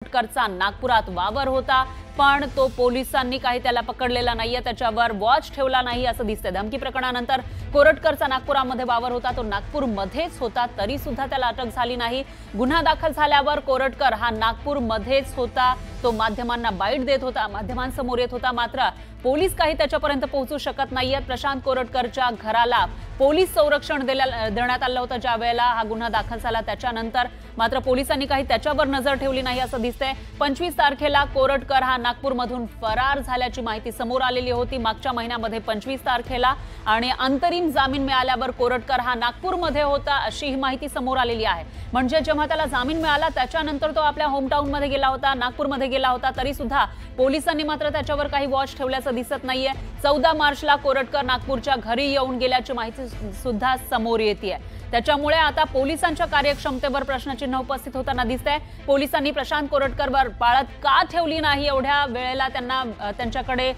कोरटकरचा नागपुरात वावर होता, पण तो पोलिसांनी काही त्याला पकडलेला नाहीये, त्याच्यावर वॉच ठेवला नाही असं दिसतंय। धमकी प्रकरणानंतर कोरटकरचा नागपुरामध्ये वावर होता, तो नागपूरमध्येच होता, तरी सुद्धा त्याला अटक झाली नाही। गुन्हा दाखल झाल्यावर कोरटकर हा नागपूरमध्येच होता, तो माध्यमांना बाईट देत होता, माध्यमांसमोर येत होता, मात्र पोलीस काही त्याच्यापर्यंत पोहोचू शकत नाहीयेत। प्रशांत कोरटकरच्या घराला पोलीस संरक्षण देण्यात आलं होतं ज्यावेळेला हा गुन्हा दाखल झाला, त्याच्यानंतर मात्र पोलिसांनी काही त्याच्यावर नजर ठेवली नाही असं दिसतंय। 25 तारखेला कोरटकर हा नागपूरमधून फरार झाल्याची माहिती समोर आलेली होती मागच्या महिन्यामध्ये 25 तारखेला, आणि अंतरिम जामीन मिळाल्यावर कोरटकर हा नागपूरमध्ये होता अशी ही माहिती समोर आलेली आहे। म्हणजे जेव्हा त्याला जामीन मिळाला त्याच्यानंतर तो आपल्या होमटाउन मध्ये गेला होता, नागपूरमध्ये गेला होता, तरी सुद्धा पोलिसांनी मात्र त्याच्यावर काही वॉच ठेवल्याचं दिसत नाहीये। 14 मार्चला कोरटकर नागपूरच्या घरी येऊन गेल्याची माहिती सुद्धा समोर येते। त्याच्यामुळे आता पोलिसांच्या कार्यक्षमतेवर प्रश्नचिन्ह उपस्थित होताना दिसतंय। पोलिसांनी प्रशांत कोरटकरवर पाळत का ठेवली नाही, एवढ्या वेळेला त्यांच्याकडे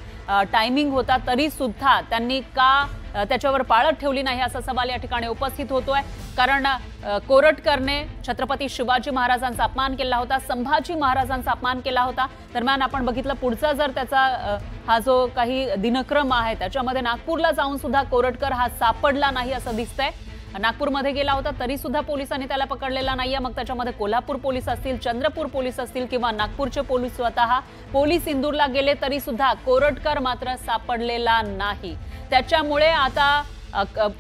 टायमिंग होता, तरी सुद्धा त्यांनी का त्याच्यावर पाळत ठेवली नाही असा सवाल या ठिकाणी उपस्थित होतोय। कारण कोरटकरने छत्रपती शिवाजी महाराजांचा अपमान केला होता, संभाजी महाराजांचा अपमान केला होता। दरम्यान आपण बघितलं पुढचा जर त्याचा हा जो काही दिनक्रम आहे त्याच्यामध्ये नागपूरला जाऊन सुद्धा कोरटकर हा सापडला नाही असं दिसतंय। नागपूरमध्ये गेला होता तरी सुद्धा पोलिसांनी त्याला पकडलेला नाहीये। मग त्याच्यामध्ये कोल्हापूर पोलीस असतील, चंद्रपूर पोलीस असतील किंवा नागपूरचे पोलीस स्वतः पोलीस इंदूरला गेले तरी सुद्धा कोरटकर मात्र सापडलेला नाही। त्याच्यामुळे आता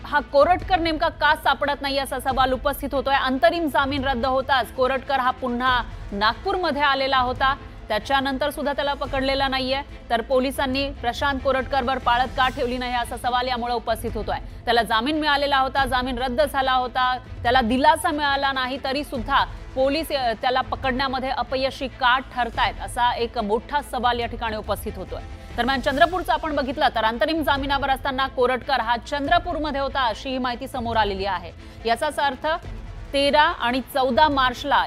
हा कोरटकर नेमका का सापडत नाही असा सवाल उपस्थित होतोय। अंतरिम जामीन रद्द होताच कोरटकर हा पुन्हा नागपूरमध्ये आलेला होता, त्याच्यानंतर सुद्धा त्याला पकडलेला नाहीये, तर पोलिसांनी प्रशांत कोरटकरवर पाळत का ठेवली नाही असा सवाल यामुळे उपस्थित होतोय। त्याला जामीन मिळालेला होता, जामीन रद्द झाला होता, त्याला दिलासा मिळाला नाही, तरी सुद्धा पोलीस त्याला पकडण्यामध्ये अपयशी का ठरतायत असा एक मोठा सवाल या ठिकाणी उपस्थित होतोय। दरम्यान चंद्रपूरचं आपण बघितलं तर अंतरिम जामिनावर असताना कोरटकर हा चंद्रपूरमध्ये होता अशी ही माहिती समोर आलेली आहे। याचाच अर्थ 13 आणि 14 मार्चला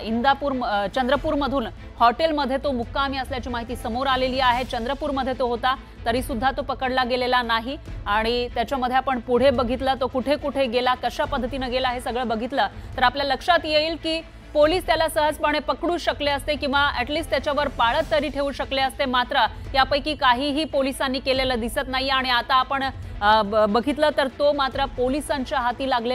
चंद्रपूरमधून हॉटेलमध्ये तो मुक्कामी असल्याची माहिती समोर आलेली आहे। चंद्रपूरमध्ये तो होता तरी सुद्धा तो पकडला गेलेला नाही, आणि त्याच्यामध्ये आपण पुढे बघितलं तो कुठे कुठे गेला, कशा पद्धतीने गेला हे सगळं बघितलं तर आपल्या लक्षात येईल की पोलीस त्याला सहजपणे पकडू शकले असते किंवा ॲटलिस्ट त्याच्यावर पाळत तरी ठेवू शकले असते, मात्र यापैकी काहीही पोलिसांनी केलेलं दिसत नाही। आणि आता आपण बघितलं तर तो मात्र पोलिसांच्या हाती लागले